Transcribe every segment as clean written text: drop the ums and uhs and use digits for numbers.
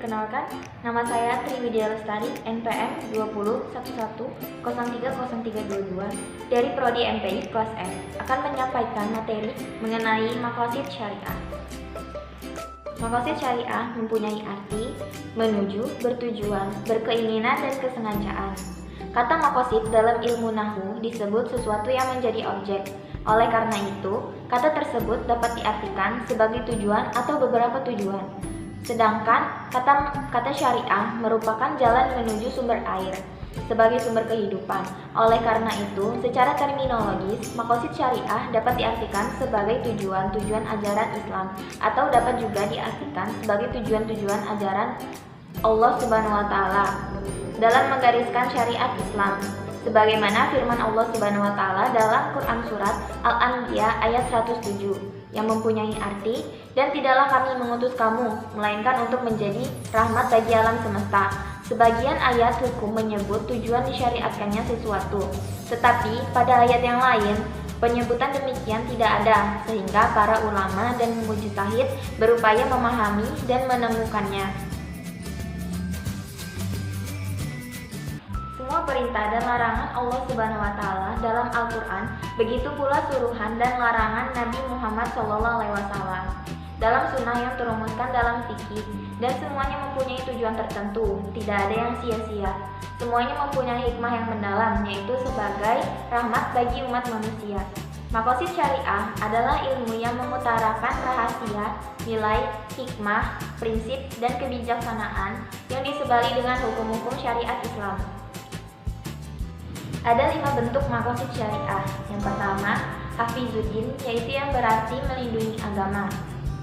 Perkenalkan, nama saya Triwidya Lestari, NPM 2011030322 dari Prodi MPI kelas M, akan menyampaikan materi mengenai maqasid syariah. Maqasid syariah mempunyai arti menuju, bertujuan, berkeinginan, dan kesengajaan. Kata maqasid dalam ilmu nahwu disebut sesuatu yang menjadi objek. Oleh karena itu, kata tersebut dapat diartikan sebagai tujuan atau beberapa tujuan. Sedangkan kata syariah merupakan jalan menuju sumber air sebagai sumber kehidupan. Oleh karena itu, secara terminologis, maqasid syariah dapat diartikan sebagai tujuan-tujuan ajaran Islam atau dapat juga diartikan sebagai tujuan-tujuan ajaran Allah Subhanahu wa taala dalam menggariskan syariat Islam. Sebagaimana firman Allah Subhanahu wa taala dalam Quran surat Al-Anbiya ayat 107 yang mempunyai arti, dan tidaklah kami mengutus kamu melainkan untuk menjadi rahmat bagi alam semesta. Sebagian ayat hukum menyebut tujuan disyariatkannya sesuatu, tetapi pada ayat yang lain penyebutan demikian tidak ada, sehingga para ulama dan mujtahid berupaya memahami dan menemukannya. Semua perintah dan larangan Allah Subhanahu wa taala dalam Al-Qur'an, begitu pula suruhan dan larangan Nabi Muhammad SAW dalam sunnah yang terumuskan dalam fikih, dan semuanya mempunyai tujuan tertentu, tidak ada yang sia-sia. Semuanya mempunyai hikmah yang mendalam, yaitu sebagai rahmat bagi umat manusia. Maqasid syariah adalah ilmu yang mengutarakan rahasia, nilai, hikmah, prinsip, dan kebijaksanaan yang disebali dengan hukum-hukum syariat Islam. Ada 5 bentuk maqasid syariah. Yang pertama, hafizuddin, yaitu yang berarti melindungi agama.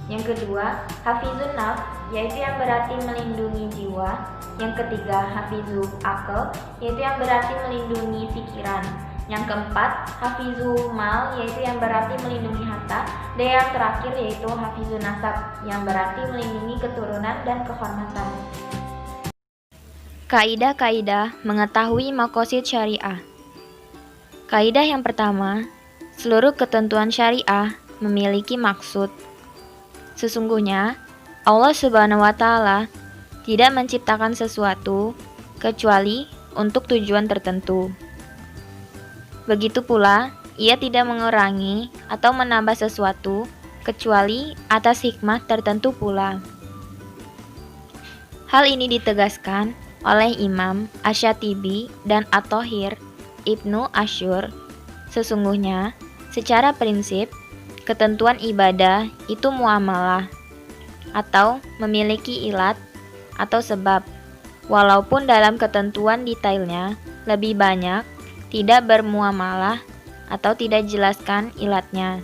Yang kedua, hafizun nafs, yaitu yang berarti melindungi jiwa. Yang ketiga, hafizul aql, yaitu yang berarti melindungi pikiran. Yang keempat, hafizul mal, yaitu yang berarti melindungi harta. Dan yang terakhir yaitu hafizun nasab, yang berarti melindungi keturunan dan kehormatan. Kaidah-kaidah mengetahui maqasid syariah. Kaidah yang pertama, seluruh ketentuan syariah memiliki maksud. Sesungguhnya, Allah Subhanahu wa taala tidak menciptakan sesuatu kecuali untuk tujuan tertentu. Begitu pula, Ia tidak mengurangi atau menambah sesuatu kecuali atas hikmah tertentu pula. Hal ini ditegaskan oleh Imam Asy-Syatibi dan At-Thahir Ibnu Asyur. Sesungguhnya, secara prinsip, ketentuan ibadah itu muamalah atau memiliki ilat atau sebab, walaupun dalam ketentuan detailnya lebih banyak tidak bermuamalah atau tidak jelaskan ilatnya.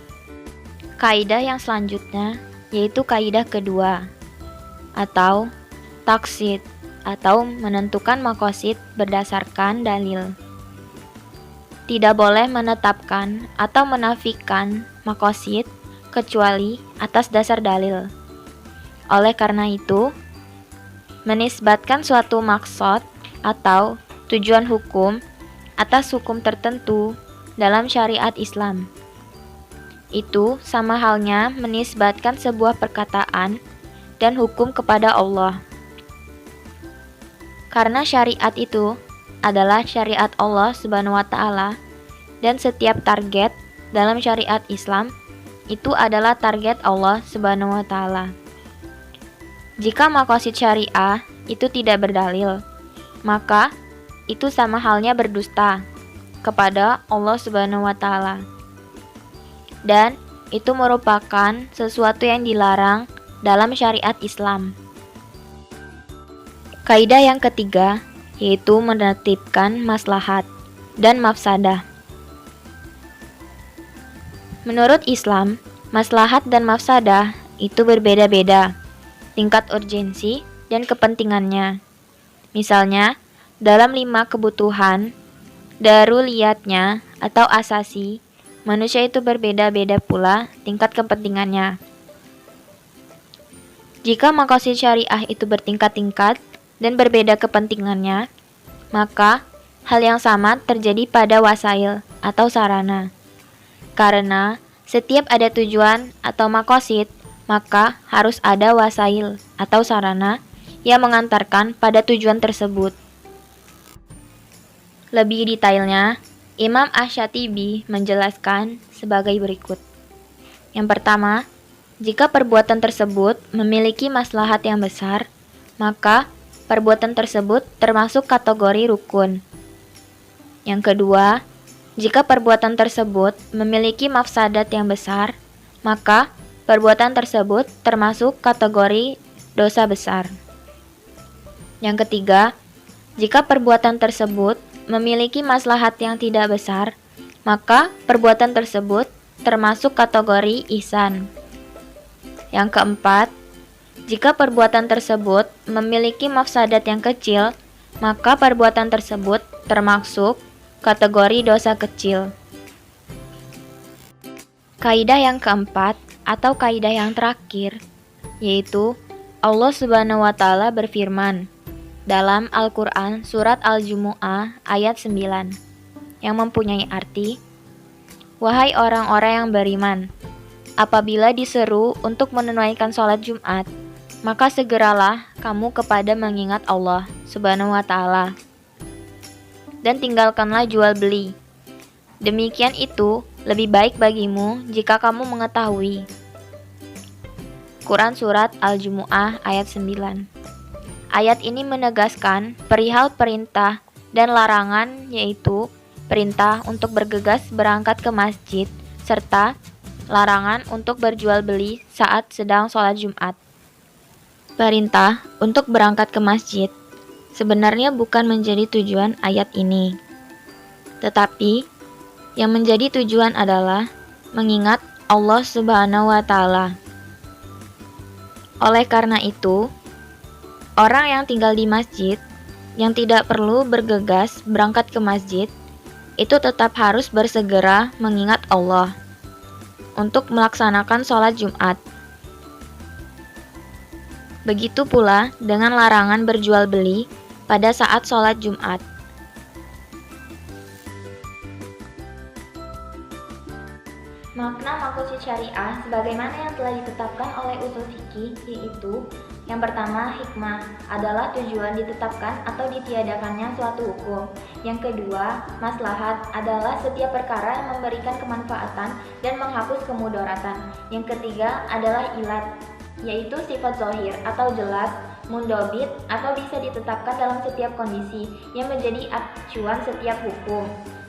Kaidah yang selanjutnya yaitu kaidah kedua atau taqsid atau menentukan maqasid berdasarkan dalil. Tidak boleh menetapkan atau menafikan maqasid kecuali atas dasar dalil. Oleh karena itu, menisbatkan suatu maksud atau tujuan hukum atas hukum tertentu dalam syariat Islam, itu sama halnya menisbatkan sebuah perkataan dan hukum kepada Allah. Karena syariat itu adalah syariat Allah Subhanahu wa taala, dan setiap target dalam syariat Islam itu adalah target Allah Subhanahu wa taala. Jika maqasid syariah itu tidak berdalil, maka itu sama halnya berdusta kepada Allah Subhanahu wa taala. Dan itu merupakan sesuatu yang dilarang dalam syariat Islam. Kaidah yang ketiga yaitu menertibkan maslahat dan mafsadah. Menurut Islam, maslahat dan mafsadah itu berbeda-beda tingkat urgensi dan kepentingannya. Misalnya, dalam 5 kebutuhan daruriyatnya atau asasi, manusia itu berbeda-beda pula tingkat kepentingannya. Jika maqasid syariah itu bertingkat-tingkat dan berbeda kepentingannya, maka hal yang sama terjadi pada wasail atau sarana. Karena setiap ada tujuan atau maqasid, maka harus ada wasail atau sarana yang mengantarkan pada tujuan tersebut. Lebih detailnya, Imam Asy-Syatibi menjelaskan sebagai berikut. Yang pertama, jika perbuatan tersebut memiliki maslahat yang besar, maka perbuatan tersebut termasuk kategori rukun. Yang kedua, jika perbuatan tersebut memiliki mafsadat yang besar, maka perbuatan tersebut termasuk kategori dosa besar. Yang ketiga, jika perbuatan tersebut memiliki maslahat yang tidak besar, maka perbuatan tersebut termasuk kategori ihsan. Yang keempat, jika perbuatan tersebut memiliki mafsadat yang kecil, maka perbuatan tersebut termasuk kategori dosa kecil. Kaidah yang keempat atau kaidah yang terakhir, yaitu Allah Subhanahu wa Ta'ala berfirman dalam Al-Quran Surat Al-Jumu'ah ayat 9 yang mempunyai arti, "Wahai orang-orang yang beriman, apabila diseru untuk menunaikan sholat Jumat, maka segeralah kamu kepada mengingat Allah Subhanahu wa Ta'ala, dan tinggalkanlah jual beli. Demikian itu lebih baik bagimu jika kamu mengetahui." Quran Surat Al-Jumu'ah ayat 9. Ayat ini menegaskan perihal perintah dan larangan, yaitu perintah untuk bergegas berangkat ke masjid, serta larangan untuk berjual beli saat sedang sholat Jumat. Perintah untuk berangkat ke masjid sebenarnya bukan menjadi tujuan ayat ini, tetapi yang menjadi tujuan adalah mengingat Allah Subhanahu wa Ta'ala. Oleh karena itu, orang yang tinggal di masjid yang tidak perlu bergegas berangkat ke masjid itu tetap harus bersegera mengingat Allah untuk melaksanakan sholat Jumat. Begitu pula dengan larangan berjual beli pada saat sholat Jumat. Makna makosid syariah sebagaimana yang telah ditetapkan oleh usul fikih, yaitu yang pertama, hikmah adalah tujuan ditetapkan atau ditiadakannya suatu hukum. Yang kedua, maslahat adalah setiap perkara yang memberikan kemanfaatan dan menghapus kemudaratan. Yang ketiga adalah ilat, yaitu sifat zahir atau jelas, mundobit atau bisa ditetapkan dalam setiap kondisi yang menjadi acuan setiap hukum.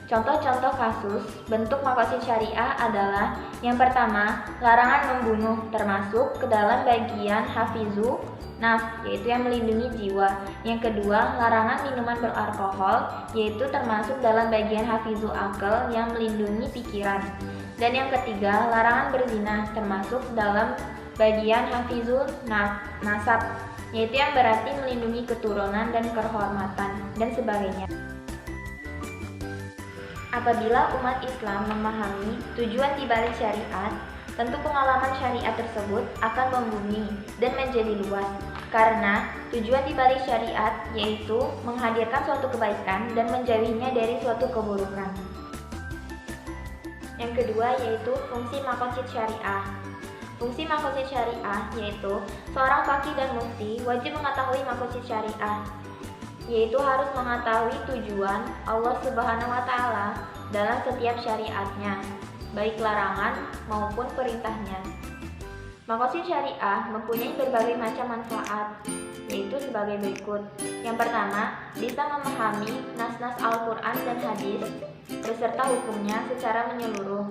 Contoh-contoh kasus bentuk makosid syariah adalah yang pertama, larangan membunuh termasuk ke dalam bagian hafizu nafs, yaitu yang melindungi jiwa. Yang kedua, larangan minuman beralkohol, yaitu termasuk dalam bagian hafizu akal yang melindungi pikiran. Dan yang ketiga, larangan berzina termasuk dalam bagian hafizu nasab, yaitu yang berarti melindungi keturunan dan kehormatan dan sebagainya. Apabila umat Islam memahami tujuan dibalik syariat, tentu pengalaman syariat tersebut akan membumi dan menjadi luas, karena tujuan dibalik syariat yaitu menghadirkan suatu kebaikan dan menjauhinya dari suatu keburukan. Yang kedua yaitu fungsi makosid syariah. Fungsi makosid syariah yaitu seorang faqih dan mufti wajib mengetahui makosid syariah, yaitu harus mengetahui tujuan Allah Subhanahu wa Ta'ala dalam setiap syariatnya, baik larangan maupun perintahnya. Makosid syariah mempunyai berbagai macam manfaat, yaitu sebagai berikut. Yang pertama, bisa memahami nas-nas Al-Quran dan hadis beserta hukumnya secara menyeluruh.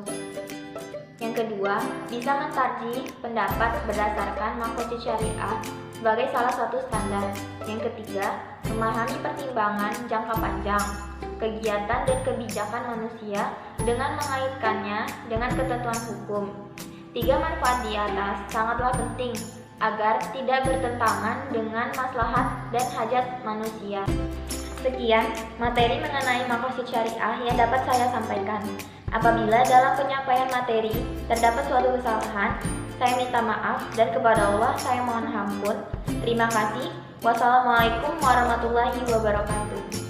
Yang kedua, bisa mentarjih pendapat berdasarkan makosid syariah sebagai salah satu standar. Yang ketiga, memahami pertimbangan jangka panjang, kegiatan dan kebijakan manusia dengan mengaitkannya dengan ketentuan hukum. Tiga manfaat di atas sangatlah penting agar tidak bertentangan dengan maslahat dan hajat manusia. Sekian materi mengenai makosid syariah yang dapat saya sampaikan. Apabila dalam penyampaian materi terdapat suatu kesalahan, saya minta maaf dan kepada Allah saya mohon ampun. Terima kasih. Wassalamualaikum warahmatullahi wabarakatuh.